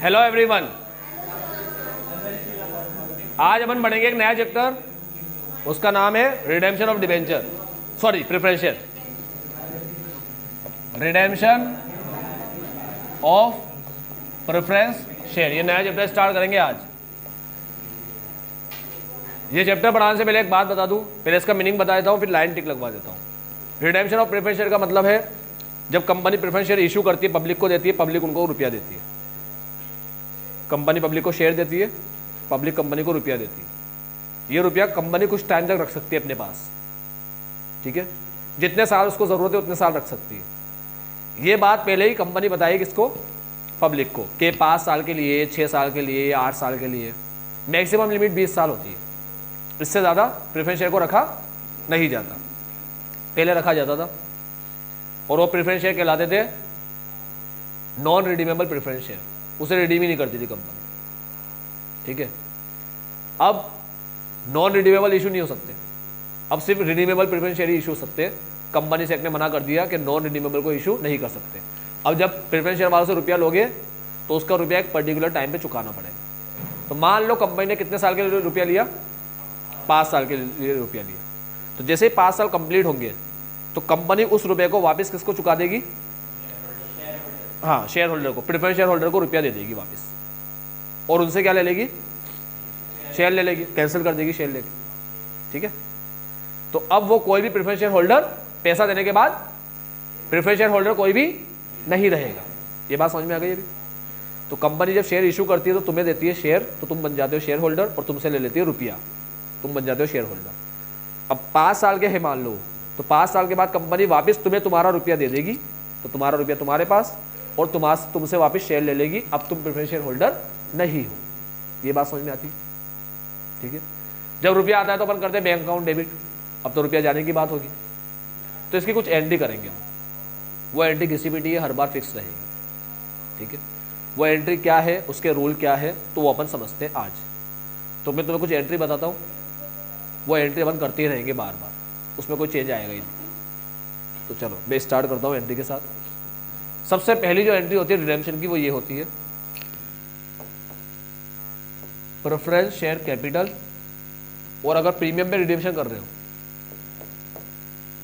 Hello everyone, आज अपन पढ़ेंगे एक नया चैप्टर, उसका नाम है redemption of debenture, sorry preference share, redemption of preference share. ये नया चैप्टर स्टार्ट करेंगे आज। ये चैप्टर पढ़ाने से पहले एक बात बता दूं, पहले इसका मीनिंग बता देता हूं, फिर लाइन टिक लगवा देता हूं। रिडेम्पशन ऑफ प्रेफरेंस शेयर का मतलब है जब कंपनी प्रेफरेंस शेयर इशू करती है, पब्लिक को देती है, पब्लिक उनको रुपया देती है। कंपनी पब्लिक को शेयर देती है, पब्लिक कंपनी को रुपया देती है। ये रुपया कंपनी कुछ टाइम तक रख सकती है अपने पास, ठीक है, जितने साल उसको जरूरत है उतने साल रख सकती है। ये बात पहले ही कंपनी बताई किसको, पब्लिक को, कि 5 साल के लिए, 6 साल के लिए, 8 साल के लिए, मैक्सिमम लिमिट 20 साल होती है। इससे ज़्यादा प्रेफरेंस शेयर को रखा नहीं जाता, पहले रखा जाता था, और वो प्रेफरेंस शेयर कहलाते थे नॉन रिडीमेबल प्रेफरेंस शेयर। उसे रिडीम ही नहीं करती थी कंपनी, ठीक है। अब नॉन रिडीमेबल इशू नहीं हो सकते, अब सिर्फ रिडीमेबल प्रेफरेंस शेयर ही इशू हो सकते हैं। कंपनी से एक ने मना कर दिया कि नॉन रिडीमेबल को इशू नहीं कर सकते। अब जब प्रेफरेंस शेयर वालों से रुपया लोगे तो उसका रुपया एक पर्टिकुलर टाइम पे चुकाना पड़ेगा। तो मान लो कंपनी ने कितने साल के लिए रुपया लिया, 5 साल के लिए रुपया लिया, तो जैसे ही 5 साल कंप्लीट होंगे तो कंपनी उस रुपये को वापस किसको चुका देगी, हाँ, शेयर होल्डर को, प्रेफरेंस शेयर होल्डर को रुपया दे देगी वापस, और उनसे क्या ले लेगी, शेयर ले लेगी, कैंसिल कर देगी शेयर लेके, ठीक है। तो अब वो कोई भी प्रेफरेंस शेयर होल्डर, पैसा देने के बाद प्रेफरेंस शेयर होल्डर कोई भी नहीं रहेगा। ये बात समझ में आ गई अभी। तो कंपनी जब शेयर इशू करती है तो तुम्हें देती है शेयर, तो तुम बन जाते हो शेयर होल्डर, और तुमसे ले लेती है रुपया, तुम बन जाते हो शेयर होल्डर। अब 5 साल के है मान लो, तो 5 साल के बाद कंपनी वापस तुम्हें तुम्हारा रुपया दे देगी, तो तुम्हारा रुपया तुम्हारे पास, और तुमसे वापस शेयर ले लेगी। अब तुम प्रेफरेंस शेयर होल्डर नहीं हो। ये बात समझ में आती, ठीक है। जब रुपया आता है तो अपन करते हैं बैंक अकाउंट डेबिट, अब तो रुपया जाने की बात होगी, तो इसकी कुछ एंट्री करेंगे हम। वो एंट्री किसी भी टी हर बार फिक्स रहेगी, ठीक है। वो एंट्री क्या है, उसके रूल क्या है, तो वो अपन समझते हैं आज। तो मैं तुम्हें कुछ एंट्री बताता हूँ, वो एंट्री अपन करते ही रहेंगे बार बार, उसमें कोई चेंज आएगा ही नहीं। तो चलो मैं स्टार्ट करता हूँ एंट्री के साथ। सबसे पहली जो एंट्री होती है रिडेम्पशन की, वो ये होती है प्रेफरेंस शेयर कैपिटल, और अगर प्रीमियम पे रिडेम्पशन कर रहे हो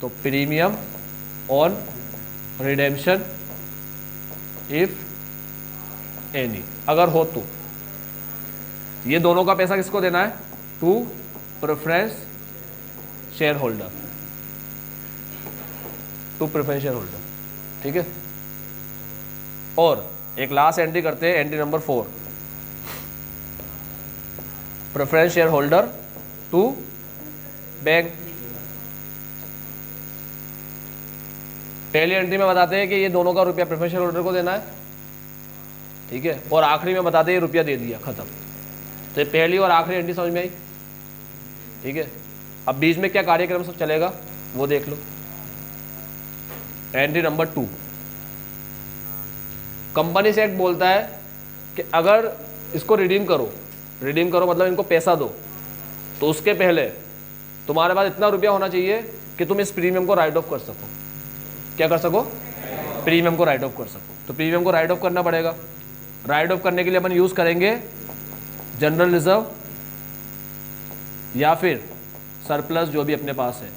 तो premium on redemption if any, अगर हो तो। ये दोनों का पैसा किसको देना है, to preference share holder, to preference share holder, ठीक है। और एक लास्ट एंट्री करते हैं, entry number 4, preference share holder to bank. पहली एंट्री में बताते हैं कि ये दोनों का रुपया प्रेफरेंस शेयर होल्डर को देना है, ठीक है, और आखिरी में बताते हैं ये रुपया दे दिया, खत्म। तो पहली और आखिरी एंट्री समझ में आई, ठीक है। अब बीच में क्या कार्यक्रम सब चलेगा वो देख लो। एंट्री नंबर 2, कंपनी से एक बोलता है कि अगर इसको रिडीम करो, रिडीम करो मतलब इनको पैसा दो, तो उसके पहले तुम्हारे पास इतना रुपया होना चाहिए कि तुम इस प्रीमियम को राइट ऑफ कर सको। क्या कर सको, प्रीमियम को राइट ऑफ कर सको। तो प्रीमियम को राइट ऑफ करना पड़ेगा। राइट ऑफ करने के लिए अपन यूज करेंगे जनरल रिजर्व या फिर सरप्लस, जो भी अपने पास है,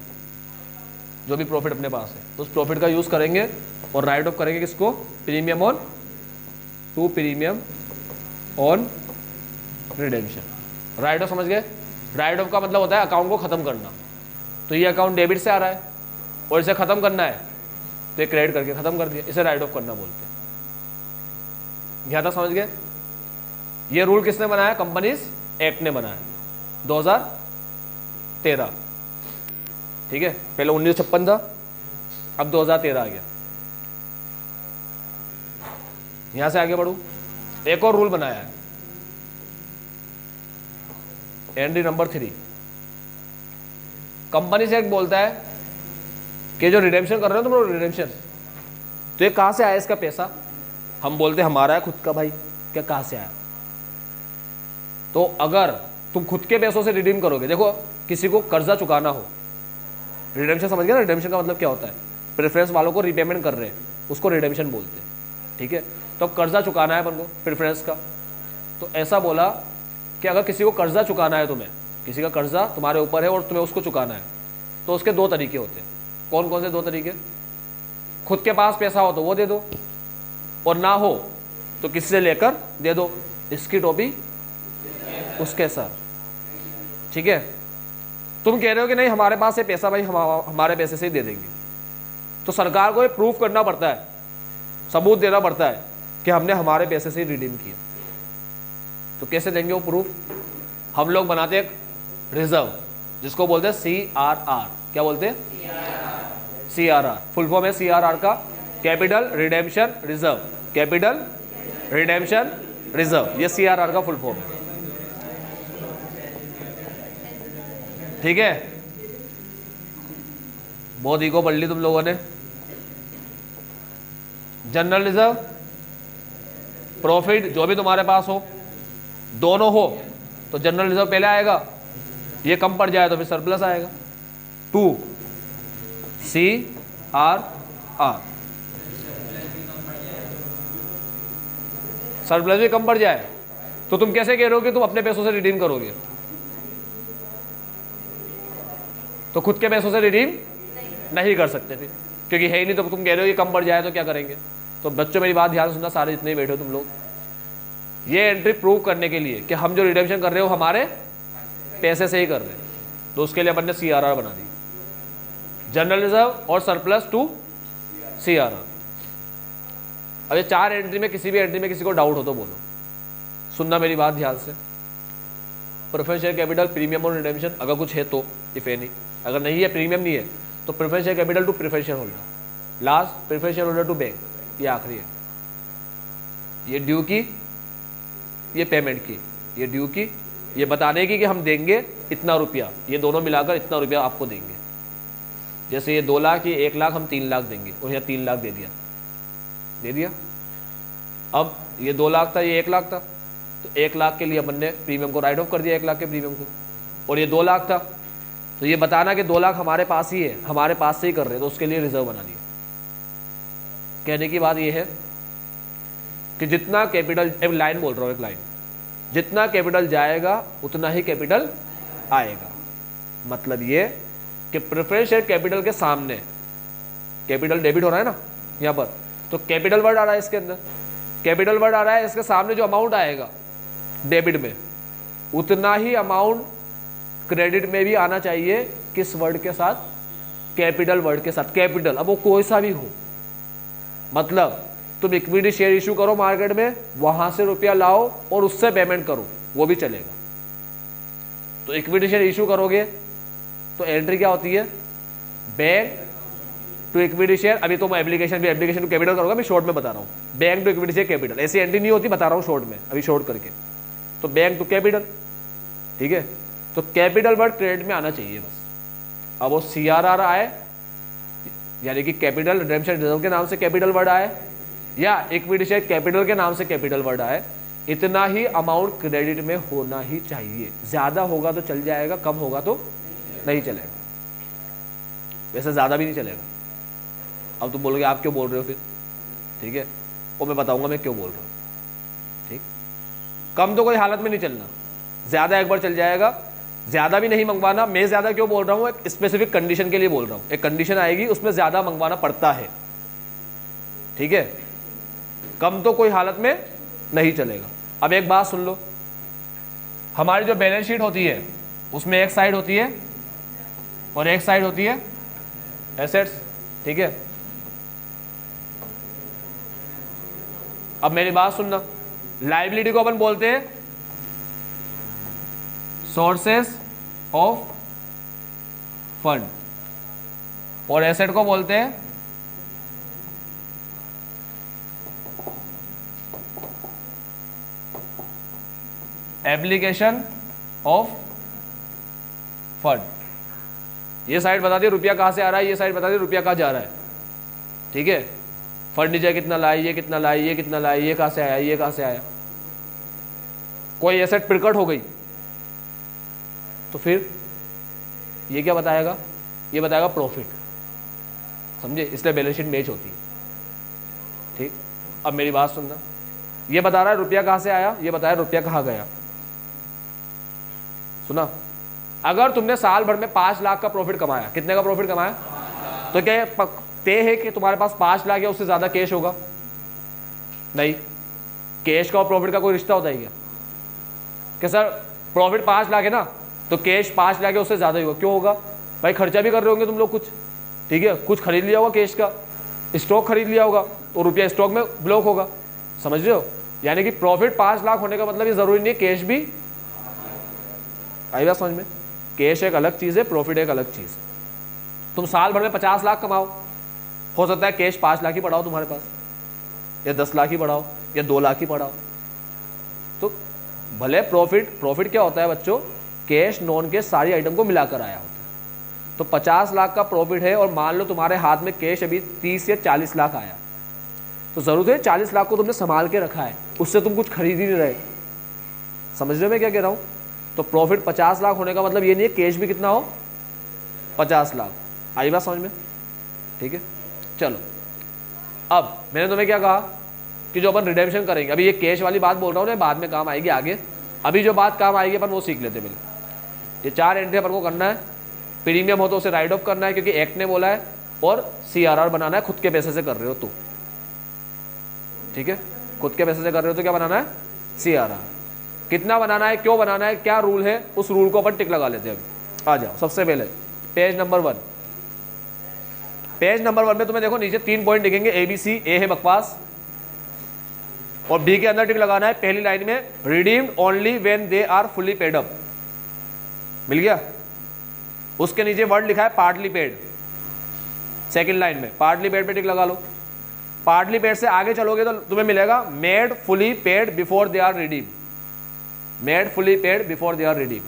जो भी प्रॉफिट अपने पास है, उस प्रॉफिट का यूज करेंगे और राइट ऑफ करेंगे किसको, premium on, to premium on redemption. Write off समझ गए। राइट ऑफ का मतलब होता है अकाउंट को खत्म करना। तो ये अकाउंट डेबिट से आ रहा है और इसे खत्म करना है, तो ये क्रेडिट करके खत्म कर दिया, इसे राइट ऑफ करना बोलते हैं। यहां तक समझ गए। ये रूल किसने बनाया, कंपनीज एक्ट ने बनाया 2013, ठीक है। पहले 1956 था, अब 2013 आ गया। यहां से आगे बढ़ू, एक और रूल बनाया है, एंट्री नंबर 3, कंपनी से एक बोलता है कि जो रिडेम्पशन कर रहे हो तुम रिडेम्पशन, तो ये कहां से आया इसका पैसा। हम बोलते हमारा है खुद का, भाई क्या कहां से आया। तो अगर तुम खुद के पैसों से रिडीम करोगे, देखो किसी को कर्जा चुकाना हो, रिडेम्पशन समझ गए ना, रिडेम्पशन का मतलब क्या होता है, प्रेफरेंस वालों को रिपेमेंट कर रहे हैं, उसको रिडेम्पशन बोलते हैं, ठीक है। तो तो कर्जा चुकाना है अपन को प्रेफरेंस का। तो ऐसा बोला कि अगर किसी को कर्जा चुकाना है, तुम्हें किसी का कर्जा तुम्हारे ऊपर है और तुम्हें उसको चुकाना है, तो उसके दो तरीके होते हैं। कौन कौन से दो तरीके? खुद के पास पैसा हो तो वो दे दो, और ना हो तो किसी से लेकर दे दो। इसकी टोपी उसके सर। ठीक है, तुम कह रहे हो कि नहीं हमारे पास है पैसा, भाई हमारे पैसे से ही दे देंगे, तो सरकार को ये प्रूफ करना पड़ता है, सबूत देना पड़ता है कि हमने हमारे पैसे से ही रिडीम किया। तो कैसे देंगे वो प्रूफ? हम लोग बनाते हैं रिजर्व, जिसको बोलते हैं CRR। क्या बोलते हैं? CRR। फुल फॉर्म है CRR का, capital redemption reserve. Capital redemption reserve, ये CRR का फुल फॉर्म है। ठीक है, बहुत ईगो पढ़ ली तुम लोगों ने। जनरल रिजर्व, प्रॉफिट जो भी तुम्हारे पास हो, दोनों हो तो जनरल रिजर्व पहले आएगा, ये कम पड़ जाए तो फिर सरप्लस आएगा। 2 CRR। सरप्लस भी कम पड़ जाए तो तुम कैसे कह रहे हो कि तुम अपने पैसों से रिडीम करोगे? तो खुद के पैसों से रिडीम नहीं कर सकते फिर, क्योंकि है ही नहीं। तो तुम कह रहे हो कि कम पड़ जाए तो क्या करेंगे? तो बच्चों मेरी बात ध्यान से सुनना, सारे जितने बैठे हो तुम लोग, ये एंट्री प्रूव करने के लिए कि हम जो रिडेम्पशन कर रहे हो हमारे पैसे से ही कर रहे हैं, तो उसके लिए अपन ने CRR बना दी, जनरल रिजर्व और सरप्लस टू CRR। अब ये 4 एंट्री में किसी भी एंट्री में किसी को डाउट हो तो बोलो, सुनना मेरी बात ध्यान से। प्रेफरेंस शेयर कैपिटल, प्रीमियम और रिडेम्पशन अगर कुछ है तो, इफ एनी। अगर नहीं है, प्रीमियम नहीं है, तो preference share capital to preference share holder, last preference share holder to bank, ये आखिरी है। ये ड्यू की, ये पेमेंट की, ये ड्यू की, ये बताने की कि हम देंगे इतना रुपया, ये दोनों मिलाकर इतना रुपया आपको देंगे। जैसे ये 2 लाख, ये 1 लाख, हम 3 लाख देंगे, और यहाँ 3 लाख दे दिया। अब ये 2 लाख था, ये 1 लाख था, तो 1 लाख के लिए अपन ने प्रीमियम को राइट ऑफ कर दिया, 1 लाख के प्रीमियम को। और ये 2 लाख था, तो ये बताना कि 2 लाख हमारे पास ही है, हमारे पास से ही कर रहे हैं, तो उसके लिए रिजर्व बना दिया। कहने की बात ये है कि जितना कैपिटल, एक लाइन बोल रहा हूँ, एक लाइन, जितना कैपिटल जाएगा उतना ही कैपिटल आएगा। मतलब ये कि प्रेफरेंस शेयर कैपिटल के सामने, कैपिटल डेबिट हो रहा है ना यहाँ पर, तो कैपिटल वर्ड आ रहा है इसके अंदर, कैपिटल वर्ड आ रहा है, इसके सामने जो अमाउंट आएगा डेबिट में, उतना ही अमाउंट क्रेडिट में भी आना चाहिए। किस वर्ड के साथ? कैपिटल वर्ड के साथ। कैपिटल, अब वो कोई सा भी हो, मतलब तुम इक्विटी शेयर इशू करो मार्केट में, वहां से रुपया लाओ और उससे पेमेंट करो, वो भी चलेगा। तो इक्विटी शेयर इशू करोगे तो एंट्री क्या होती है? Bank to equity share. अभी तो मैं एप्लीकेशन टू कैपिटल करूंगा, मैं शॉर्ट में बता रहा हूँ। Bank to equity share capital, ऐसी एंट्री नहीं होती, बता रहा हूँ शॉर्ट में, अभी शॉर्ट करके। तो बैंक टू कैपिटल, ठीक है। तो कैपिटल वर्ड क्रेडिट में आना चाहिए बस। अब वो CRR आए, यानी कि कैपिटल रिडेम्पशन रिजर्व के नाम से कैपिटल वर्ड आए, या इक्विटी शेयर कैपिटल के नाम से कैपिटल वर्ड आए, इतना ही अमाउंट क्रेडिट में होना ही चाहिए। ज्यादा होगा तो चल जाएगा, कम होगा तो नहीं चलेगा। वैसे ज्यादा भी नहीं चलेगा। अब तुम बोलोगे आप क्यों बोल रहे हो फिर, ठीक है, वो मैं बताऊंगा मैं क्यों बोल रहा हूँ। ठीक, कम तो कोई हालत में नहीं चलना, ज्यादा एक बार चल जाएगा, ज्यादा भी नहीं मंगवाना। मैं ज्यादा क्यों बोल रहा हूँ? एक स्पेसिफिक कंडीशन के लिए बोल रहा हूँ। एक कंडीशन आएगी, उसमें ज्यादा मंगवाना पड़ता है, ठीक है। कम तो कोई हालत में नहीं चलेगा। अब एक बात सुन लो, हमारी जो बैलेंस शीट होती है उसमें एक साइड होती है और एक साइड होती है एसेट्स, ठीक है। अब मेरी बात सुनना, लायबिलिटी को अपन बोलते हैं सोर्सेस ऑफ फंड, और एसेट को बोलते हैं एप्लीकेशन ऑफ फंड। ये साइड बता दी रुपया कहां से आ रहा है, ये साइड बता दी रुपया कहां जा रहा है, ठीक है। फर्नीचर कितना लाए, ये कितना लाए, ये कितना लाए, ये कहां से आया, ये कहां से आया। कोई एसेट प्रकट हो गई तो फिर ये क्या बताएगा? ये बताएगा प्रॉफिट, समझे। इसलिए बैलेंस शीट मैच होती है, ठीक। अब मेरी बात सुनना, ये बता रहा है रुपया कहां से आया, ये बताया रुपया कहां गया। सुना, अगर तुमने साल भर में 5 लाख का प्रॉफिट कमाया, कितने का प्रॉफिट कमाया, तो क्या तय है कि तुम्हारे पास 5 लाख या उससे ज्यादा कैश होगा? नहीं, कैश का और प्रॉफिट का कोई रिश्ता होता है क्या? कि सर प्रॉफिट 5 लाख है ना, तो कैश 5 लाख है उससे ज्यादा ही होगा। क्यों होगा भाई? खर्चा भी कर रहे होंगे तुम लोग कुछ, ठीक है, कुछ खरीद लिया होगा कैश का, स्टॉक खरीद लिया होगा, तो रुपया स्टॉक में ब्लॉक होगा। समझ रहे हो? यानी कि प्रॉफिट 5 लाख होने का मतलब ये जरूरी नहीं है कैश भी। आई बात समझ में? कैश एक अलग चीज है, प्रॉफिट एक अलग चीज। तुम साल भर में 50 लाख कमाओ, हो सकता है कैश 5 लाख ही पड़ा हो तुम्हारे पास, या 10 लाख ही पड़ा हो, या 2 लाख ही पड़ा हो। तो भले प्रॉफिट क्या होता है बच्चों? कैश नॉन कैश सारी आइटम को मिलाकर आया होता है। तो 50 लाख का प्रॉफिट है और मान लो तुम्हारे हाथ में कैश अभी 30 या 40 लाख आया, तो जरूरत है 40 लाख को तुमने संभाल के रखा है, उससे तुम कुछ खरीद ही नहीं रहे। समझ रहे हो मैं क्या कह रहा हूं? तो प्रॉफिट 50 लाख होने का मतलब ये नहीं है कैश भी कितना हो, 50 लाख। आई बात समझ में? ठीक है, चलो अब मैंने तुम्हें क्या कहा कि जो अपन रिडेम्पशन करेंगे, अभी ये कैश वाली बात बोल रहा हूँ ना, बाद में काम आएगी आगे। अभी जो बात काम आएगी अपन वो सीख लेते पहले। ये 4 एंट्री अपन को करना है। प्रीमियम हो तो उसे राइट ऑफ करना है क्योंकि एक्ट ने बोला है, और CRR बनाना है, खुद के पैसे से कर रहे हो तो, ठीक है, खुद के पैसे से कर रहे हो तो क्या बनाना है? CRR। कितना बनाना है, क्यों बनाना है, क्या रूल है, उस रूल को अपन टिक लगा लेते हैं। अभी आ जाओ, सबसे पहले पेज नंबर 1। पेज नंबर 1 में तुम्हें देखो नीचे 3 पॉइंट दिखेंगे, ABC। ए है बकवास, और बी के अंदर टिक लगाना है पहली लाइन में, redeemed only when they are fully paid up. मिल गया? उसके नीचे वर्ड लिखा है पार्टली पेड, सेकंड लाइन में पार्टली पेड पे टिक लगा लो। पार्टली पेड से आगे चलोगे तो तुम्हें मिलेगा made fully paid before they are redeem. Made fully paid before they are redeem.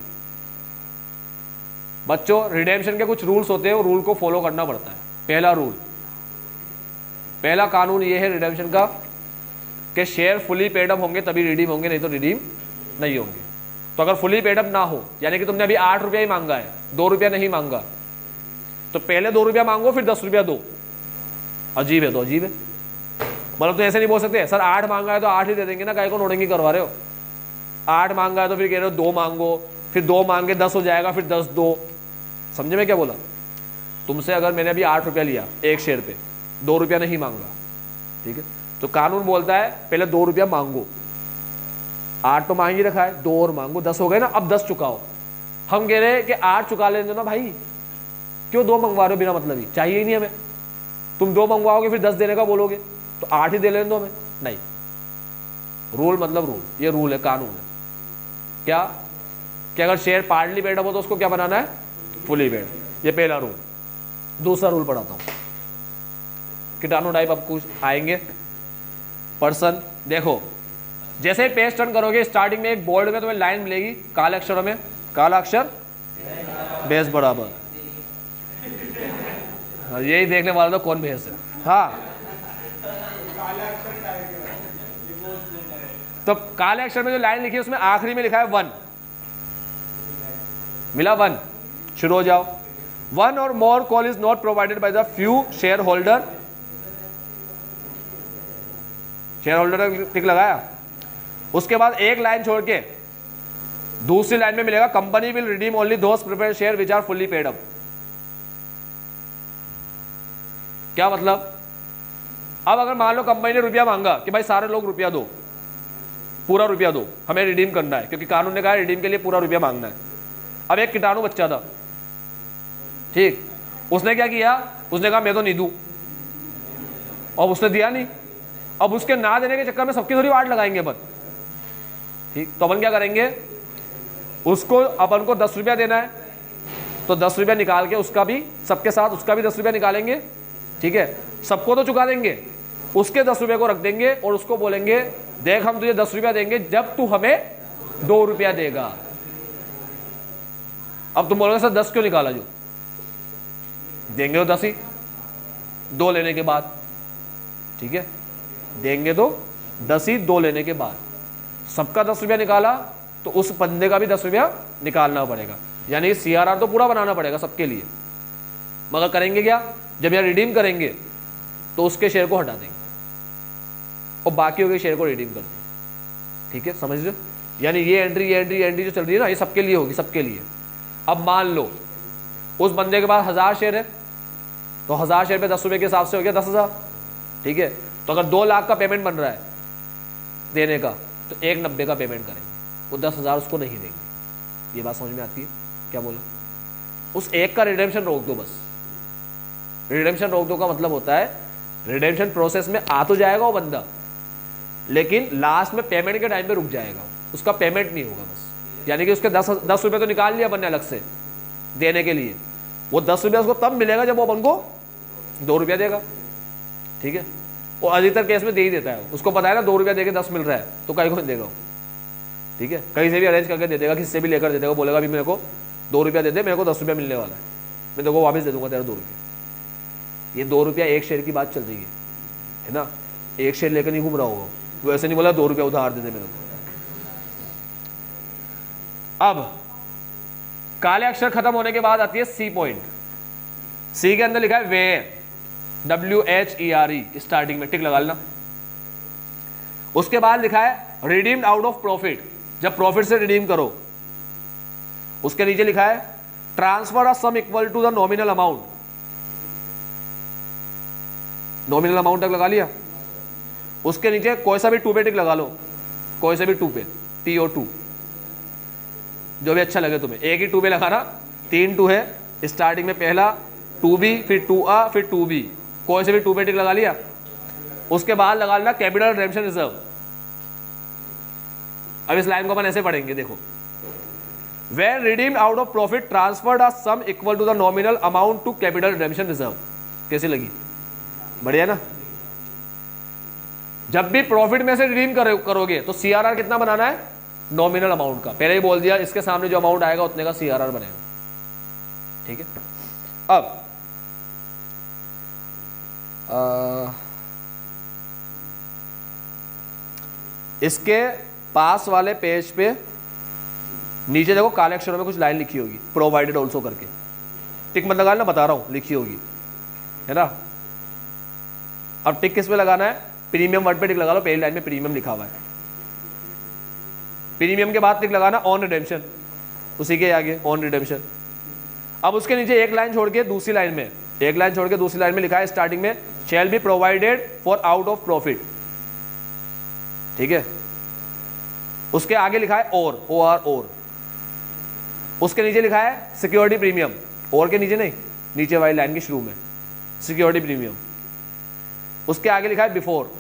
बच्चों रिडेम्पशन के कुछ रूल्स होते हैं, वो रूल को फॉलो करना पड़ता है। पहला रूल, पहला कानून ये है रिडेम्पशन का कि शेयर फुली पेड अप होंगे तभी रिडीम होंगे, नहीं तो रिडीम नहीं होंगे। तो अगर फुली पेड अप ना हो, यानी कि तुमने अभी 8 रुपया ही मांगा है, 2 रुपया नहीं मांगा, तो पहले 2 रुपया मांगो फिर 10 रुपया दो। अजीब है, तो अजीब है। मतलब तो ऐसे नहीं बोल सकते सर 8 मांगा है तो 8 ही दे देंगे ना, काहे को नोटिंग करवा रहे हो? 8 मांगा है तो फिर कह रहे हो 2 मांगो, फिर 2 मांगे 10 हो जाएगा, फिर 10 दो। समझे मैं क्या बोला? तुमसे अगर मैंने अभी 8 रुपया लिया एक शेयर पे, 2 रुपया नहीं मांगा, ठीक है, तो कानून बोलता है पहले 2 रुपया मांगो। 8 तो मांग ही रखा है, 2 और मांगो, 10 हो गए ना, अब 10 चुकाओ। हम कह रहे हैं कि 8 चुका लेने दो ना भाई, क्यों 2 मंगवा रहे हो बिना मतलब ही? चाहिए ही नहीं हमें। तुम 2 मंगवाओगे फिर 10 देने का बोलोगे, तो 8 ही दे लेने दो हमें। नहीं, रूल मतलब रूल, ये रूल है, कानून है। क्या कि अगर शेयर पार्टली पेड अप हो तो उसको क्या बनाना है? Fully paid. ये पहला रूल। दूसरा रूल पढ़ाता हूं, कीटाणु टाइप अब कुछ आएंगे। पर्सन, देखो जैसे ही पेज टर्न करोगे स्टार्टिंग में एक बोर्ड में तुम्हें लाइन मिलेगी काले अक्षरों में, काला अक्षर बेस बराबर। यही देखने वाला तो कौन बेस है। हाँ, तो काले अक्षर में जो लाइन लिखी है उसमें आखिरी में लिखा है 1, मिला 1, शुरू हो जाओ। 1 or more call is not provided by the few shareholder। Shareholder tick लगाया। उसके बाद एक लाइन छोड़ के दूसरी लाइन में मिलेगा company will redeem only those preference share which are fully paid up. क्या मतलब? अब अगर मान लो कंपनी ने रुपया मांगा कि भाई सारे लोग रुपया दो, पूरा रुपया दो, हमें रिडीम करना है, क्योंकि कानून ने कहा रिडीम के लिए पूरा रुपया मांगना है। अब एक कीटाणु बच्चा था, ठीक, उसने क्या किया? उसने कहा मैं तो नहीं दूं, और उसने दिया नहीं। अब उसके ना देने के चक्कर में सबकी थोड़ी वाट लगाएंगे अपन, ठीक, तो अपन क्या करेंगे? उसको, अपन को 10 रुपया देना है, तो 10 रुपया निकाल के उसका भी, सबके साथ उसका भी 10 रुपया निकालेंगे, ठीक है, सबको तो चुका देंगे, उसके 10 रुपये को रख देंगे और उसको बोलेंगे देख हम तुझे 10 रुपया देंगे जब तू हमें 2 रुपया देगा। अब तुम बोलोगे सर 10 क्यों निकाला? जो देंगे तो 10 ही, 2 लेने के बाद, ठीक है, देंगे तो 10 ही 2 लेने के बाद। सबका 10 रुपया निकाला तो उस बंदे का भी 10 रुपया निकालना पड़ेगा, यानी CRR तो पूरा बनाना पड़ेगा सबके लिए। मगर करेंगे क्या? जब यह रिडीम करेंगे तो उसके शेयर को हटा देंगे और बाकियों के शेयर को रिडीम कर देंगे। ठीक है, समझ लो, यानी ये एंट्री जो चल रही है ना, ये सबके लिए होगी, सबके लिए। अब मान लो उस बंदे के पास 1000 शेयर है, तो 1000 शेयर पे 10 रुपये के हिसाब से हो गया 10,000, ठीक है। तो अगर 2 लाख का पेमेंट बन रहा है देने का, तो 1,90 का पेमेंट करेंगे, वो 10,000 उसको नहीं देंगे। ये बात समझ में आती है? क्या बोला? उस एक का रिडेम्पशन रोक दो बस। रिडेम्पशन रोक दो का मतलब होता है रिडेम्पशन प्रोसेस में आ तो जाएगा वो बंदा, लेकिन लास्ट में पेमेंट के टाइम पे रुक जाएगा, उसका पेमेंट नहीं होगा बस। यानी कि उसके 10 रुपये तो निकाल लिया अपन ने अलग से देने के लिए, वो 10 रुपये उसको तब मिलेगा जब वो अपन को 2 रुपया देगा, ठीक है। वो अधिकतर केस में दे ही देता है, उसको पता है ना 2 रुपया दे के 10 मिल रहा है, तो कहीं को नहीं देगा, ठीक है। कहीं से भी अरेंज करके दे देगा, किससे से भी लेकर दे देगा, बोलेगा भी मेरे को 2 रुपया दे दे, मेरे को 10 रुपया मिलने वाला है, मैं देखो वापस दे दूंगा तेरा 2 रुपया। ये 2 रुपया एक शेयर की बात चल रही है ना, एक शेयर लेकर नहीं घूम रहा होगा वो, ऐसे नहीं बोला 2 रुपया उधार दे दे मेरे को। अब काले अक्षर खत्म होने के बाद आती है सी पॉइंट। सी के अंदर लिखा है वेयर, WHERE, स्टार्टिंग में टिक लगा लेना। उसके बाद लिखा है रिडीम्ड आउट ऑफ प्रॉफिट, जब प्रॉफिट से रिडीम करो। उसके नीचे लिखा है transfer a sum equal to the nominal amount, nominal amount तक लगा लिया। उसके नीचे कोई सा भी 2 पे टिक लगा लो, कोई सा भी 2 पे, TO2, जो भी अच्छा लगे तुम्हें। एक ही 2 पे लगाना, 3 2 है, स्टार्टिंग में पहला 2B, फिर 2A, फिर 2B, कोई से भी 2 पे टिक लगा लिया। उसके बाद लगा लेना कैपिटल रिडेम्पशन रिजर्व। अब इस लाइन को अपन ऐसे पढ़ेंगे, देखो, were redeemed out of profit transferred a sum equal to the nominal amount to capital redemption reserve. कैसी लगी? बढ़िया ना। जब भी प्रॉफिट में से रिडीम करोगे तो CRR कितना बनाना है? नॉमिनल अमाउंट का, पहले ही बोल दिया, इसके सामने जो अमाउंट आएगा उतने का CRR बनेगा, ठीक है। अब इसके पास वाले पेज पे नीचे देखो काले अक्षरों में कुछ लाइन लिखी होगी, प्रोवाइडेड ऑल्सो करके, टिक मत लगा लेना, बता रहा हूं, लिखी होगी, है ना। अब टिक किस पे लगाना है? प्रीमियम वर्ड पे टिक लगा लो, पहली लाइन में प्रीमियम लिखा हुआ है। प्रीमियम के बाद टिक लगाना ऑन रिडेम्पशन, उसी के आगे ऑन रिडेम्पशन। अब उसके नीचे एक लाइन छोड़ के दूसरी लाइन में, एक लाइन छोड़ के दूसरी लाइन में लिखा है स्टार्टिंग में shall be provided for out of profit, ठीक है। उसके आगे लिखा है और उसके नीचे लिखा है सिक्योरिटी प्रीमियम, और के नीचे नहीं, नीचे वाली लाइन के शुरू में सिक्योरिटी प्रीमियम। उसके आगे लिखा है बिफोर,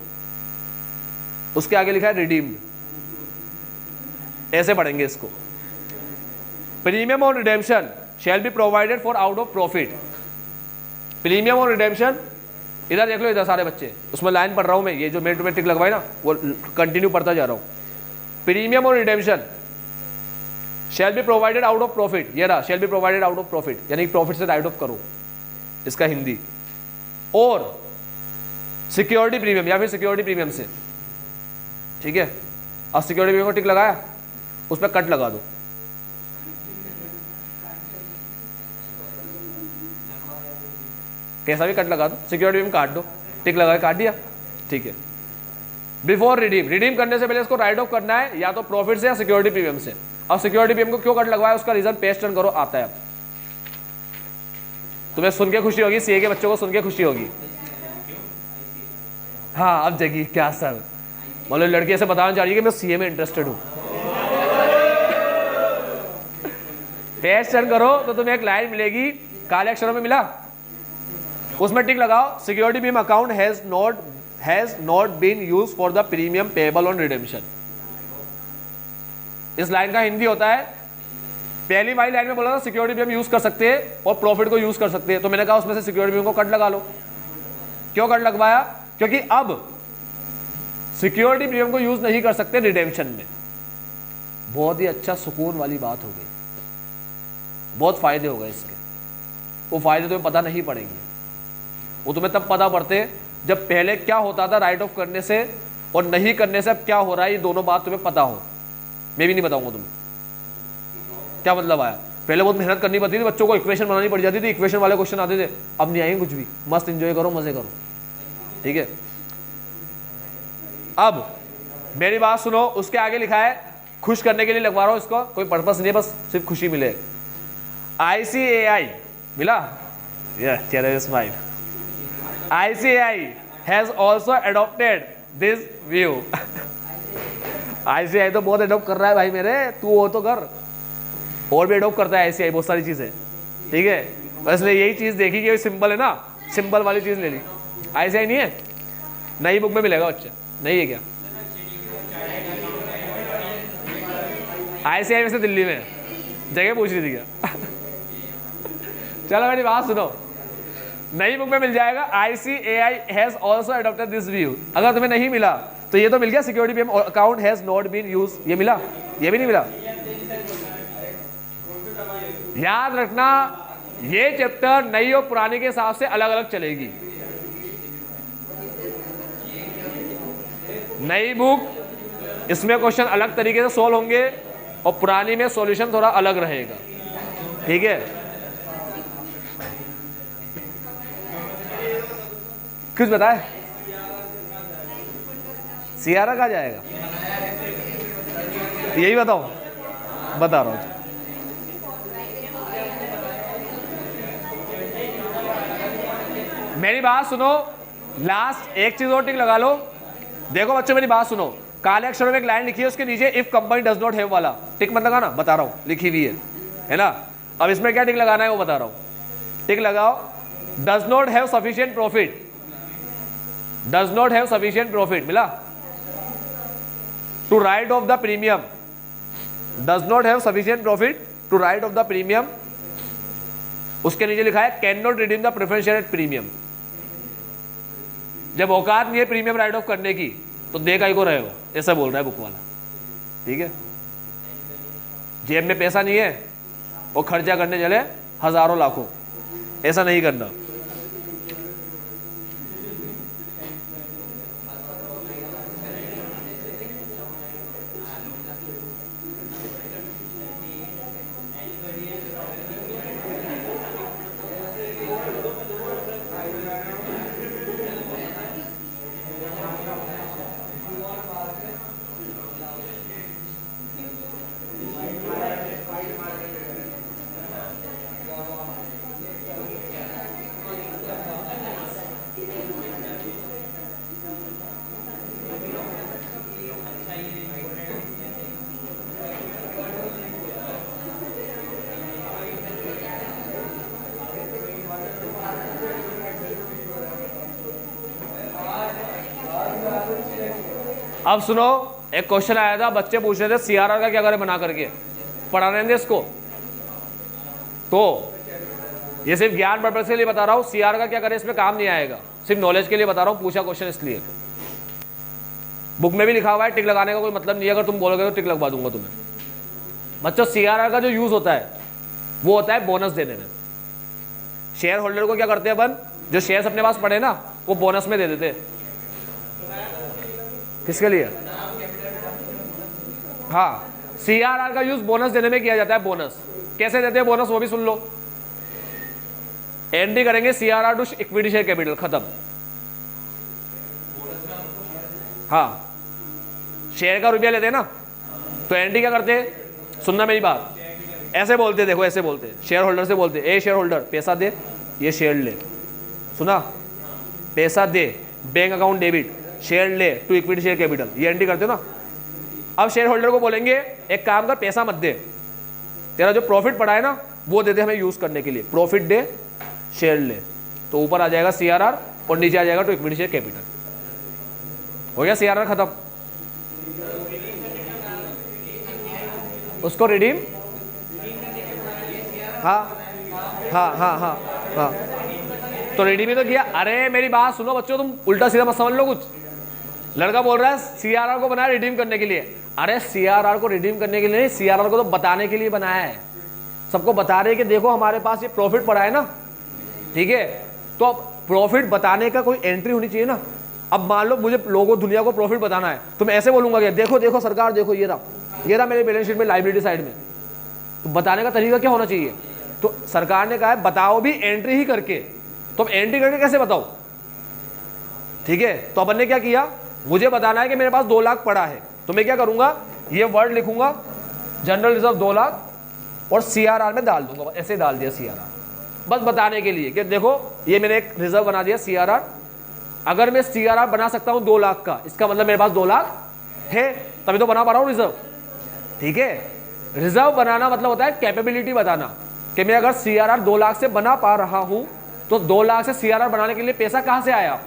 उसके आगे लिखा है रिडीम्ड। ऐसे पढ़ेंगे इसको, premium on redemption shall be provided for out of profit. Premium on redemption, इधर देख लो, इधर सारे बच्चे, उसमें लाइन पढ़ रहा हूं मैं, ये जो मेरे टू टिक लगवाए ना वो कंटिन्यू पढ़ता जा रहा हूं। Premium on redemption shall be provided out of profit, ये रहा, shall be provided out of profit, यानी प्रॉफिट से राइट ऑफ करो, इसका हिंदी। और सिक्योरिटी प्रीमियम या फिर सिक्योरिटी प्रीमियम से, ठीक है। अब सिक्योरिटी प्रीमियम को टिक लगाया, उस पर कट लगा दो, कैसा भी कट लगा दो, सिक्योरिटी प्रीमियम काट दो, टिक लगा के काट दिया, ठीक है। बिफोर रिडीम, रिडीम करने से पहले इसको राइट ऑफ करना है या तो प्रॉफिट से या सिक्योरिटी प्रीमियम से। अब सिक्योरिटी प्रीमियम को क्यों कट लगवाया, उसका रीजन पेस्ट टर्न करो, आता है। अब तुम्हें सुन के खुशी होगी, सीए के बच्चों को सुन के खुशी होगी। हाँ, अब जगी क्या सर, मतलब लड़की ऐसे बताना चाह रही है कि मैं सीए में इंटरेस्टेड हूं। पेस्ट टर्न करो तो तुम्हें एक लाइन मिलेगी, काले अक्षरों में मिला, उसमें टिक लगाओ, security premium account has not been used for the premium payable on redemption. इस लाइन का हिंदी होता है, पहली वाली लाइन में बोला था सिक्योरिटी प्रीमियम यूज कर सकते हैं और प्रॉफिट को यूज कर सकते हैं, तो मैंने कहा उसमें से सिक्योरिटी प्रीमियम को कट लगा लो। क्यों कट लगवाया? क्योंकि अब सिक्योरिटी प्रीमियम को यूज नहीं कर सकते रिडेम्पशन में। बहुत ही अच्छा सुकून वाली बात हो गई, बहुत फायदे हो गए इसके। वो फायदे तुम्हें पता नहीं पड़ेंगे, वो तुम्हें तब पता पड़ते जब पहले क्या होता था राइट ऑफ करने से और नहीं करने से अब क्या हो रहा है, ये दोनों बात तुम्हें पता हो। मैं भी नहीं बताऊंगा तुम्हें क्या मतलब आया। पहले बहुत मेहनत करनी पड़ती थी, बच्चों को इक्वेशन बनानी पड़ जाती थी, इक्वेशन वाले क्वेश्चन आते थे, अब नहीं आएंगे कुछ भी, मस्त एंजॉय करो, मजे करो, ठीक है। अब मेरी बात सुनो, उसके आगे लिखा है, खुश करने के लिए लगवा रहा हूं इसको, कोई पर्पस नहीं है, बस सिर्फ खुशी मिले। ICAI मिला, चेहरे smile. ICAI has also adopted this view. ICAI तो बहुत एडॉप्ट कर रहा है भाई मेरे, तू वो तो कर, और भी एडॉप्ट करता है ICAI बहुत सारी चीजें, ठीक है। बस यही चीज देखी कि सिंपल है ना, सिंपल वाली चीज ले ली। ICAI नहीं है, नई बुक में मिलेगा बच्चे, नहीं है क्या? ICAI वैसे दिल्ली में जगह पूछ रही थी क्या? चलो मेरी बात सुनो, नई बुक में मिल जाएगा। ICAI has also adopted this view. अगर तुम्हें नहीं मिला तो ये तो मिल गया, security premium account has not been used, ये मिला, ये भी नहीं मिला। याद रखना, ये चैप्टर नई और पुरानी के हिसाब से अलग अलग चलेगी। नई बुक इसमें क्वेश्चन अलग तरीके से सोल्व होंगे और पुरानी में सॉल्यूशन थोड़ा अलग रहेगा, ठीक है। कुछ बताए? सियारा कहाँ जाएगा, यही बताओ, बता रहा हूं। मेरी बात सुनो, लास्ट एक चीज और टिक लगा लो। देखो बच्चों मेरी बात सुनो, काले अक्षरों में एक लाइन लिखी है, उसके नीचे if company does not have वाला टिक मत लगाना, बता रहा हूं, लिखी हुई है ना। अब इसमें क्या टिक लगाना है वो बता रहा हूं। टिक लगाओ, does not have sufficient profit, does not have sufficient profit मिला, to write off the premium, does not have sufficient profit to write off the premium. उसके नीचे लिखा है can not redeem the preference share at premium. जब औकात नहीं है premium right of करने की तो दे काहे को रहे हो, ऐसा बोल रहा है बुक वाला, ठीक है। जेब में पैसा नहीं है और खर्चा करने चले हजारों लाखों, ऐसा नहीं करना। अब सुनो, एक क्वेश्चन आया था, बच्चे पूछ रहे थे सीआरआर का क्या करें बना करके, पढ़ा रहे थे इसको, तो ये सिर्फ ज्ञान पर्पस के लिए बता रहा हूँ। सीआर का क्या करें इसमें काम नहीं आएगा, सिर्फ नॉलेज के लिए बता रहा हूँ, पूछा क्वेश्चन इसलिए। बुक में भी लिखा हुआ है, टिक लगाने का कोई मतलब नहीं है, अगर तुम बोलोगे तो टिक लगवा दूंगा तुम्हें। बच्चों सीआरआर का जो यूज होता है वो होता है बोनस देने में। शेयर होल्डर को क्या करते हैं अपन, जो शेयर्स अपने पास पड़े ना वो बोनस में दे देते हैं। किसके लिए? हाँ, सीआरआर का यूज बोनस देने में किया जाता है। बोनस कैसे देते हैं बोनस वो भी सुन लो। एंट्री करेंगे CRR to equity share capital, खत्म। हाँ, शेयर का रुपया लेते हैं ना, तो एंट्री क्या करते हैं, सुनना मेरी बात, ऐसे बोलते, देखो ऐसे बोलते, शेयर होल्डर से बोलते, ए शेयर होल्डर पैसा दे, ये शेयर ले, सुना, पैसा दे, बैंक अकाउंट डेबिट, शेयर ले टू इक्विटी शेयर कैपिटल, ये एंट्री करते हो ना। अब शेयर होल्डर को बोलेंगे एक काम कर, पैसा मत दे, तेरा जो प्रॉफिट पड़ा है ना वो दे दे हमें यूज करने के लिए, प्रॉफिट दे, शेयर ले, तो ऊपर आ जाएगा सीआरआर और नीचे आ जाएगा टू इक्विटी शेयर कैपिटल। हो गया सीआरआर खत्म। उसको रिडीम, हाँ हाँ हाँ हाँ हाँ, तो रिडीम ही तो किया। अरे मेरी बात सुनो बच्चों, तुम उल्टा सीधा मत समझ लो कुछ। लड़का बोल रहा है सीआरआर को बनाया रिडीम करने के लिए, अरे सीआरआर को रिडीम करने के लिए नहीं, सीआरआर को तो बताने के लिए बनाया है। सबको बता रहे कि देखो हमारे पास ये प्रॉफिट पड़ा है ना, ठीक है, तो अब प्रॉफिट बताने का कोई एंट्री होनी चाहिए ना। अब मान लो मुझे लोगों दुनिया को प्रॉफिट बताना है, तो मैं ऐसे बोलूंगा कि देखो देखो सरकार देखो ये रहा मेरे बैलेंस शीट में लायबिलिटी साइड में, तो बताने का तरीका क्या होना चाहिए। तो सरकार ने कहा है बताओ भी एंट्री ही करके, तो अब एंट्री करके कैसे बताओ, ठीक है। तो अपन ने क्या किया, मुझे बताना है कि मेरे पास 2 लाख पड़ा है, तो मैं क्या करूंगा, ये वर्ड लिखूंगा जनरल रिजर्व 2 लाख और CRR में डाल दूंगा, ऐसे डाल दिया CRR, बस बताने के लिए कि देखो ये मैंने एक रिजर्व बना दिया CRR। अगर मैं CRR बना सकता हूं 2 लाख का, इसका मतलब मेरे पास 2 लाख है, तभी तो बना पा रहा हूं रिजर्व। ठीक है, रिजर्व बनाना मतलब होता है कैपेबिलिटी बताना कि मैं अगर CRR 2 लाख से बना पा रहा हूं तो 2 लाख से CRR बनाने के लिए पैसा कहां से आया,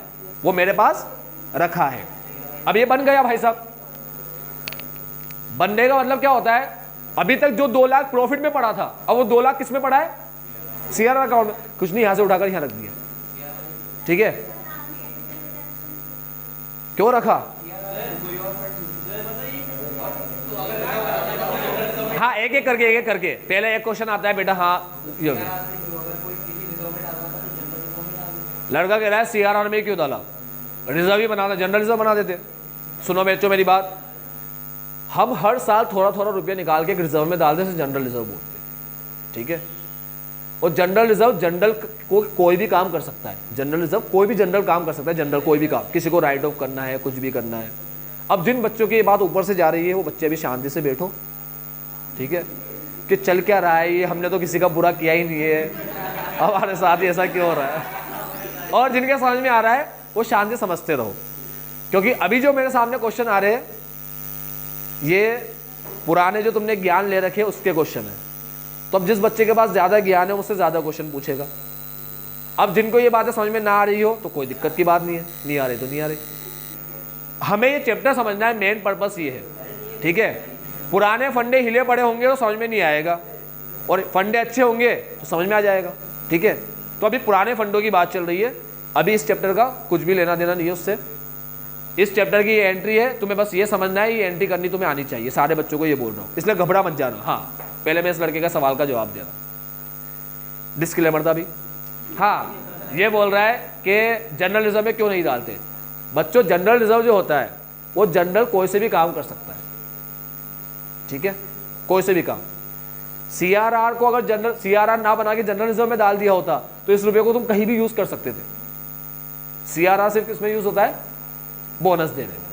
वो मेरे पास रखा है। अब ये बन गया भाई साहब। बनने का मतलब क्या होता है, अभी तक जो 2 लाख प्रॉफिट में पड़ा था, अब वो 2 लाख किस में पड़ा है, CRR अकाउंट में। कुछ नहीं, यहां से उठाकर यहां रख दिया। ठीक है, क्यों रखा, हाँ एक एक करके पहले एक क्वेश्चन आता है बेटा, हाँ ये हो गया। लड़का कह रहा है CRR में क्यों डाला, रिजर्व ही बनाना, जनरल रिजर्व बना देते। सुनो बच्चों मेरी बात, हम हर साल थोड़ा थोड़ा रुपया निकाल के रिजर्व में डालते हैं, जनरल रिजर्व बोलते। ठीक है, और जनरल रिजर्व, जनरल को कोई भी काम कर सकता है, जनरल रिजर्व कोई भी जनरल काम कर सकता है, जनरल कोई भी काम, किसी को राइट ऑफ करना है, कुछ भी करना है। अब जिन बच्चों की ये बात ऊपर से जा रही है वो बच्चे अभी शांति से बैठो। ठीक है, कि चल क्या रहा है ये, हमने तो किसी का बुरा किया ही नहीं है, हमारे साथ ही ऐसा क्यों हो रहा है। और जिनके समझ में आ रहा है वो शांति से समझते रहो, क्योंकि अभी जो मेरे सामने क्वेश्चन आ रहे हैं ये पुराने जो तुमने ज्ञान ले रखे उसके क्वेश्चन है। तो अब जिस बच्चे के पास ज्यादा ज्ञान है उससे ज्यादा क्वेश्चन पूछेगा। अब जिनको ये बातें समझ में ना आ रही हो तो कोई दिक्कत की बात नहीं है, नहीं आ रही तो नहीं आ रही। हमें ये चैप्टर समझना है, मेन पर्पस ये है। ठीक है, पुराने फंडे हिले पड़े होंगे तो समझ में नहीं आएगा, और फंडे अच्छे होंगे तो समझ में आ जाएगा। ठीक है, तो अभी पुराने फंडों की बात चल रही है, अभी इस चैप्टर का कुछ भी लेना देना नहीं है उससे। इस चैप्टर की ये एंट्री है, तुम्हें बस ये समझना है, ये एंट्री करनी तुम्हें आनी चाहिए। सारे बच्चों को ये बोल रहा हूँ, इसलिए घबरा मत जाना। हाँ, पहले मैं इस लड़के का सवाल का जवाब दे रहा हूँ, डिस्क्लेमर था अभी। हाँ, ये बोल रहा है कि जनरल रिजर्व में क्यों नहीं डालते। बच्चों, जनरल रिजर्व जो होता है वो जनरल कोई से भी काम कर सकता है। ठीक है, कोई से भी काम। CRR को अगर जनरल CRR ना बना के जनरल रिजर्व में डाल दिया होता तो इस रुपये को तुम कहीं भी यूज कर सकते थे। CRR सिर्फ किसमें यूज होता है, बोनस देने में।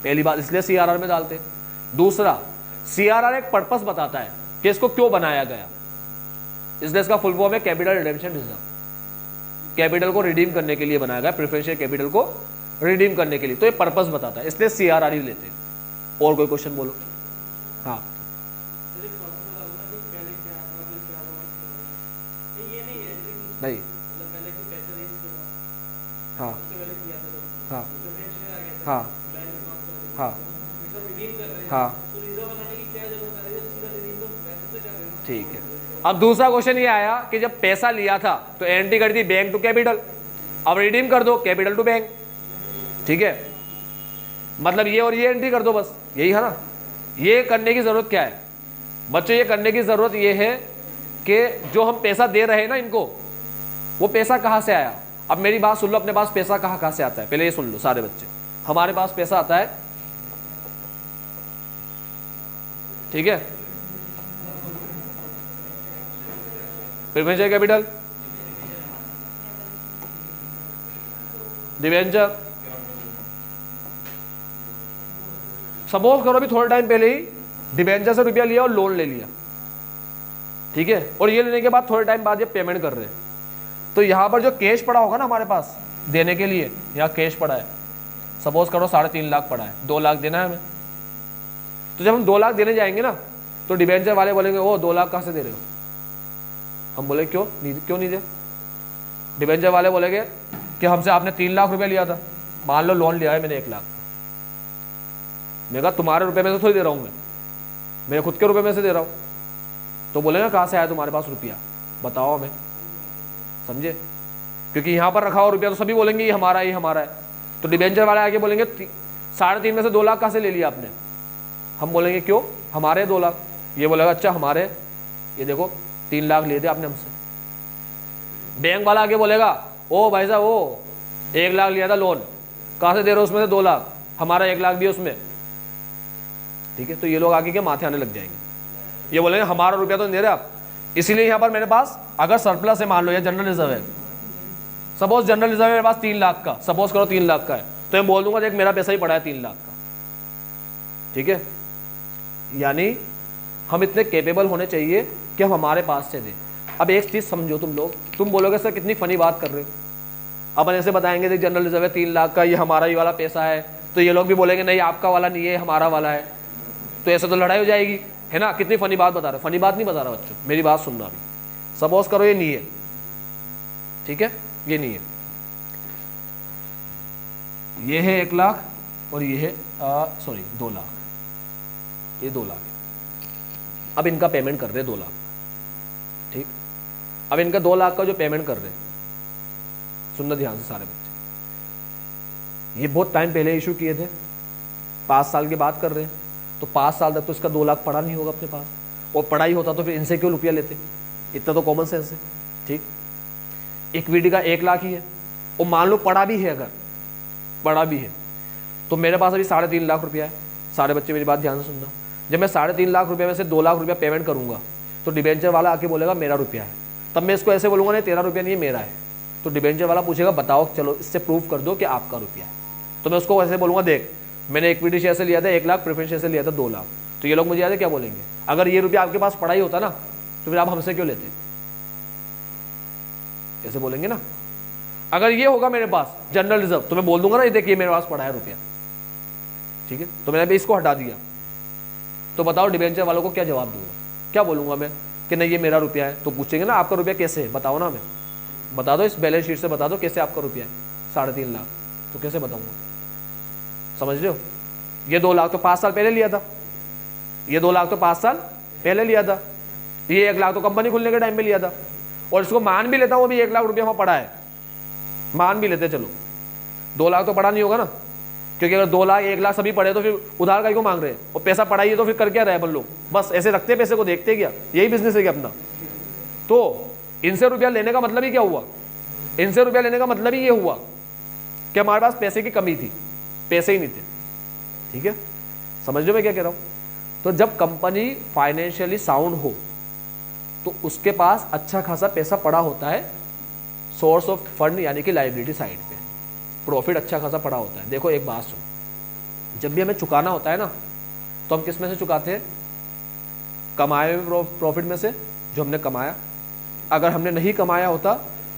पहली बात, इसलिए CRR में डालते। दूसरा, CRR एक पर्पस बताता है कि इसको क्यों बनाया गया, इसलिए इसका फुल फॉर्म है कैपिटल रिडेम्पशन रिजर्व। कैपिटल को रिडीम करने के लिए बनाया गया, प्रेफरेंशियल कैपिटल को रिडीम करने के लिए। तो ये पर्पस बताता है, इसलिए CRR ही लेते हैं। और कोई क्वेश्चन बोलो। हाँ, नहीं, हाँ हाँ हाँ हाँ हाँ, ठीक है। अब दूसरा क्वेश्चन ये आया कि जब पैसा लिया था तो एंट्री कर दी बैंक टू कैपिटल, अब रिडीम कर दो कैपिटल टू बैंक। ठीक है, मतलब ये और ये एंट्री कर दो, बस यही है ना। ये करने की जरूरत क्या है बच्चों, ये करने की जरूरत ये है कि जो हम पैसा दे रहे हैं ना इनको, वो पैसा कहाँ से आया। अब मेरी बात सुन लो, अपने पास पैसा कहाँ से आता है, पहले ये सुन लो सारे बच्चे। हमारे पास पैसा आता है, ठीक है, प्रेफरेंशियल कैपिटल, डिवेंचर। सपोज करो भी थोड़े टाइम पहले ही डिवेंचर से रुपया लिया और लोन ले लिया। ठीक है, और ये लेने के बाद थोड़े टाइम बाद ये पेमेंट कर रहे हैं, तो यहां पर जो कैश पड़ा होगा ना हमारे पास देने के लिए, यहाँ कैश पड़ा है, सपोज करो 3.5 लाख पड़ा है, 2 लाख देना है हमें। तो जब हम 2 लाख देने जाएंगे ना तो डिवेंचर वाले बोलेंगे ओ 2 लाख कहाँ से दे रहे हो। हम बोले क्यों नहीं दे। डिवेंचर वाले बोलेंगे कि हमसे आपने 3 लाख रुपए लिया था, मान लो लोन लिया है मैंने 1 लाख। मैं कहा तुम्हारे रुपए में से थोड़ी दे रहा हूँ, मैं मेरे खुद के रुपए में से दे रहा हूँ। तो बोलेगा कहाँ से आया तुम्हारे पास रुपया, बताओ हमें, समझे। क्योंकि यहाँ पर रखा हुआ रुपया तो सभी बोलेंगे ये हमारा है। तो डिवेंचर वाले आगे बोलेंगे 3.5 में से 2 लाख कहाँ से ले लिया आपने। हम बोलेंगे क्यों, हमारे 2 लाख। ये बोलेगा अच्छा हमारे, ये देखो 3 लाख लिए थे आपने हमसे। बैंक वाला आगे बोलेगा ओ भाई साहब वो 1 लाख लिया था लोन, कहाँ से दे रहे हो उसमें से 2 लाख, हमारा 1 लाख भी उसमें। ठीक है, तो ये लोग आगे के माथे आने लग जाएंगे, ये बोलेंगे हमारा रुपया तो नहीं दे रहे आप। इसीलिए यहाँ पर मेरे पास अगर सरप्लस है, मान लो या जनरल रिजर्व है, सपोज जनरल रिजर्व मेरे पास 3 लाख का, सपोज करो 3 लाख का है, तो मैं बोल दूंगा देख मेरा पैसा ही पड़ा है 3 लाख का, ठीक है। यानी हम इतने कैपेबल होने चाहिए कि हम हमारे पास से दें। अब एक चीज़ समझो तुम लोग, तुम बोलोगे सर कितनी फनी बात कर रहे हो, अपन ऐसे बताएंगे देख जनरल रिजर्व है 3 लाख का, ये हमारा ही वाला पैसा है, तो ये लोग भी बोलेंगे नहीं आपका वाला नहीं है हमारा वाला है, तो ऐसे तो लड़ाई हो जाएगी, है ना। कितनी फनी बात बता रहे हो, फनी बात नहीं बता रहा बच्चों, मेरी बात सुनना अभी। सपोज करो ये नहीं है, ठीक है, ये नहीं है, ये है 1 लाख और ये है 2 लाख, ये 2 लाख है। अब इनका पेमेंट कर रहे 2 लाख, ठीक। अब इनका 2 लाख का जो पेमेंट कर रहे, सुनना ध्यान से सारे बच्चे, ये बहुत टाइम पहले इशू किए थे, 5 साल की बात कर रहे हैं, तो 5 साल तक तो इसका 2 लाख पड़ा नहीं होगा अपने पास, और पड़ा ही होता तो फिर इनसे क्यों रुपया लेते, इतना तो कॉमन सेंस है, ठीक। इक्विटी का 1 लाख ही है, और मान लो पड़ा भी है, अगर पड़ा भी है तो मेरे पास अभी 3.5 लाख रुपया है। सारे बच्चे मेरी बात ध्यान से सुनना, जब मैं 3.5 लाख रुपये में से 2 लाख रुपया पेमेंट करूंगा तो डिबेंचर वाला आके बोलेगा मेरा रुपया है, तब मैं इसको ऐसे बोलूंगा नहीं तेरा रुपया नहीं है मेरा है, तो डिबेंचर वाला पूछेगा बताओ चलो इससे प्रूव कर दो कि आपका रुपया है, तो मैं उसको ऐसे बोलूंगा देख मैंने इक्विटी शेयर से लिया था 1 लाख, प्रेफरेंस शेयर से लिया था 2 लाख, तो ये लोग मुझे याद है क्या बोलेंगे, अगर ये रुपया आपके पास पड़ा ही होता ना तो फिर आप हमसे क्यों लेते, ऐसे बोलेंगे ना। अगर ये होगा मेरे पास जनरल रिजर्व तो मैं बोल दूंगा ना ये देखिए मेरे पास पड़ा है रुपया, ठीक है, तो मैंने भी इसको हटा दिया, तो बताओ डिबेंचर वालों को क्या जवाब दूंगा, क्या बोलूंगा मैं कि नहीं ये मेरा रुपया है, तो पूछेंगे ना आपका रुपया कैसे है, बताओ ना, मैं बता दो इस बैलेंस शीट से बता दो कैसे आपका रुपया है 3.5 लाख, तो कैसे बताऊंगा, समझ रहे हो। ये 2 लाख तो 5 साल पहले लिया था, ये 2 लाख तो 5 साल पहले लिया था, ये 1 लाख तो कंपनी खुलने के टाइम पे लिया था, और इसको मान भी लेता हूँ अभी 1 लाख रुपया वहाँ पड़ा है, मान भी लेते चलो 2 लाख तो पड़ा नहीं होगा ना, क्योंकि अगर 2 लाख 1 लाख सभी पड़े तो फिर उधार का क्यों मांग रहे हैं, और पैसा पड़ा ही है तो फिर कर क्या रहे अपन लोग, बस ऐसे रखते पैसे को देखते क्या, यही बिजनेस है क्या अपना। तो इनसे रुपया लेने का मतलब ही क्या हुआ, इनसे रुपया लेने का मतलब ही ये हुआ कि हमारे पास पैसे की कमी थी, पैसे ही नहीं थे, ठीक है, समझ लो मैं क्या कह रहा हूँ। तो जब कंपनी फाइनेंशियली साउंड हो तो उसके पास अच्छा खासा पैसा पड़ा होता है सोर्स ऑफ फंड यानी कि लायबिलिटी साइड पे, प्रॉफिट अच्छा खासा पड़ा होता है। देखो एक बात सुनो, जब भी हमें चुकाना होता है ना तो हम किस में से चुकाते हैं, कमाए हुए प्रॉफिट में से जो हमने कमाया, अगर हमने नहीं कमाया होता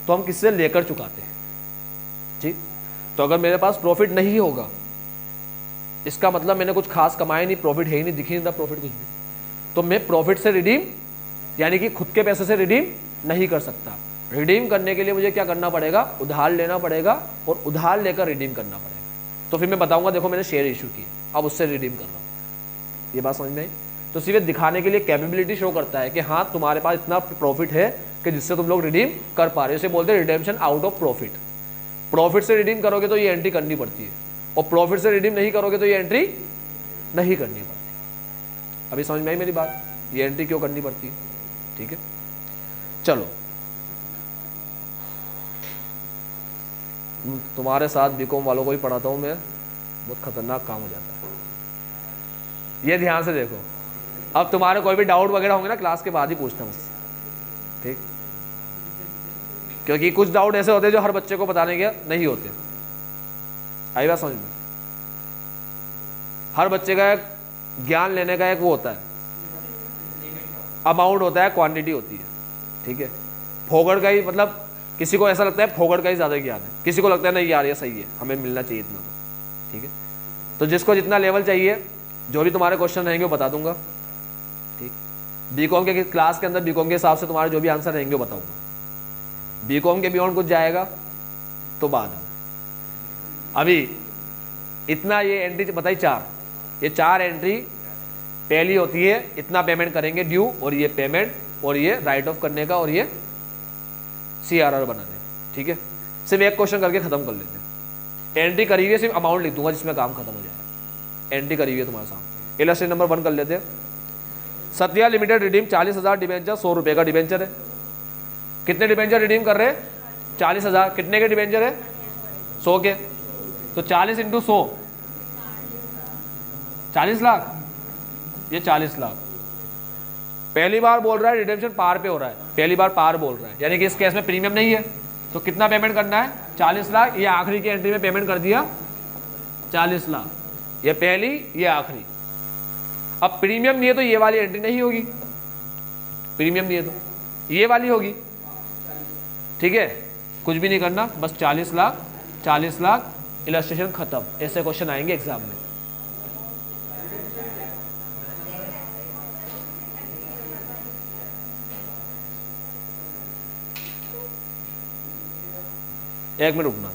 तो हम किससे लेकर चुकाते हैं, ठीक। तो अगर मेरे पास प्रॉफिट नहीं होगा इसका मतलब मैंने कुछ खास कमाया नहीं, प्रॉफिट है ही नहीं, दिख ही नहीं था प्रॉफिट कुछ भी, तो मैं प्रॉफिट से रिडीम यानी कि खुद के पैसे से रिडीम नहीं कर सकता। रिडीम करने के लिए मुझे क्या करना पड़ेगा, उधार लेना पड़ेगा, और उधार लेकर रिडीम करना पड़ेगा। तो फिर मैं बताऊंगा देखो मैंने शेयर इशू किए अब उससे रिडीम कर रहा हूँ, ये बात समझ में आई। तो सिर्फ दिखाने के लिए कैपेबिलिटी शो करता है कि हाँ तुम्हारे पास इतना प्रॉफिट है कि जिससे तुम लोग रिडीम कर पा रहे हो, इसे बोलते हैं redemption out of profit. Profit से रिडीम करोगे तो ये एंट्री करनी पड़ती है, और प्रॉफिट से रिडीम नहीं करोगे तो ये एंट्री नहीं करनी पड़ती। अभी समझ में आई मेरी बात, ये एंट्री क्यों करनी पड़ती है, ठीक है। चलो तुम्हारे साथ बीकॉम वालों को ही पढ़ाता हूँ मैं, बहुत खतरनाक काम हो जाता है, ये ध्यान से देखो। अब तुम्हारे कोई भी डाउट वगैरह होंगे ना क्लास के बाद ही पूछना मुझसे, ठीक, क्योंकि कुछ डाउट ऐसे होते हैं जो हर बच्चे को बताने के नहीं होते। आई बात समझ में, हर बच्चे का एक ज्ञान लेने का एक वो होता है, अमाउंट होता है, क्वांटिटी होती है, ठीक है। फोगड़ का ही मतलब किसी को ऐसा लगता है फोगड़ का ही ज़्यादा ज्ञान है, किसी को लगता है नहीं यार ये सही है हमें मिलना चाहिए इतना, तो ठीक है। तो जिसको जितना लेवल चाहिए, जो भी तुम्हारे क्वेश्चन रहेंगे वो बता दूंगा, ठीक। बीकॉम के क्लास के अंदर बीकॉम के हिसाब से तुम्हारे जो भी आंसर रहेंगे वो बताऊंगा। बीकॉम के बियॉन्ड कुछ जाएगा तो बाद में, अभी इतना ये एंट्री बताई 4, ये 4 एंट्री पहली होती है इतना पेमेंट करेंगे ड्यू, और ये पेमेंट, और ये राइट ऑफ करने का, और ये CRR बनाने, ठीक है। सिर्फ एक क्वेश्चन करके खत्म कर लेते हैं। एंट्री करी हुई है, सिर्फ अमाउंट लिख दूंगा जिसमें काम खत्म हो जाएगा। एंट्री करी हुई है तुम्हारे सामने। इलस्ट्रेशन नंबर 1 कर लेते हैं। सत्या लिमिटेड रिडीम 40,000 डिबेंचर, 100 रुपये का डिबेंचर है। कितने डिबेंचर रिडीम कर रहे हैं, 40,000। कितने के डिबेंचर है, 100 के, तो 40 × 100 40 लाख, ये 40 लाख। पहली बार बोल रहा है रिडेम्पशन पार पे हो रहा है, पहली बार पार बोल रहा है, यानी कि इस केस में प्रीमियम नहीं है, तो कितना पेमेंट करना है, 40 लाख। ये आखिरी की एंट्री में पेमेंट कर दिया 40 लाख, ये पहली ये आखिरी। अब प्रीमियम दिए तो ये वाली एंट्री नहीं होगी, प्रीमियम दिए तो ये वाली होगी, ठीक है। कुछ भी नहीं करना, बस 40 लाख 40 लाख, इलस्ट्रेशन खत्म। ऐसे क्वेश्चन आएंगे एग्जाम में। एक मिनट रुकना।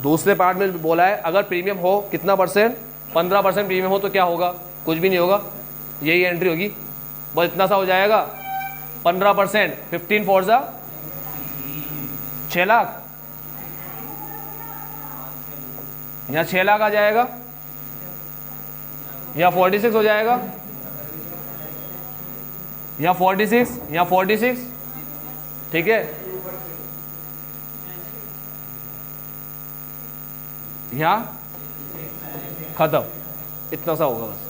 दूसरे पार्ट में बोला है अगर प्रीमियम हो कितना परसेंट, 15% प्रीमियम हो तो क्या होगा, कुछ भी नहीं होगा, यही एंट्री होगी, बस इतना सा हो जाएगा। 15% 15 फोर सा 6 लाख, यहाँ 6 लाख आ जाएगा, यहाँ 46 हो जाएगा, यहाँ 46, यहाँ 46, ठीक है। यहाँ खत्म, इतना सा होगा बस।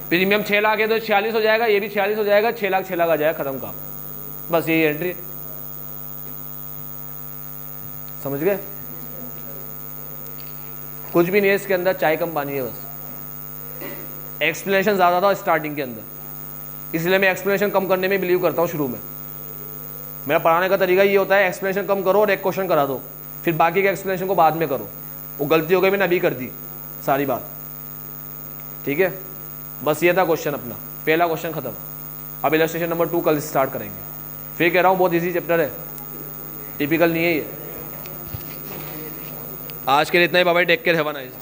प्रीमियम 6 लाख है तो 46 हो जाएगा, ये भी 46 हो जाएगा, 6 लाख 6 लाख आ जाएगा, खत्म का, बस यही एंट्री। समझ गए? कुछ भी नहीं है इसके अंदर, चाय कम पानी है बस। एक्सप्लेनेशन ज्यादा था स्टार्टिंग के अंदर, इसलिए मैं एक्सप्लेनेशन कम करने में बिलीव करता हूँ शुरू में। मेरा पढ़ाने का तरीका ये होता है, एक्सप्लेनेशन कम करो और एक क्वेश्चन करा दो, फिर बाकी के एक्सप्लेनेशन को बाद में करो। वो गलती हो गई, मैंने अभी कर दी सारी बात, ठीक है। बस ये था क्वेश्चन अपना, पहला क्वेश्चन खत्म। अब इलस्ट्रेशन नंबर 2 कल स्टार्ट करेंगे। फिर कह रहा हूँ बहुत इजी चैप्टर है, टिपिकल नहीं है ये। आज के लिए इतना ही, bye bye, take care, have a nice day.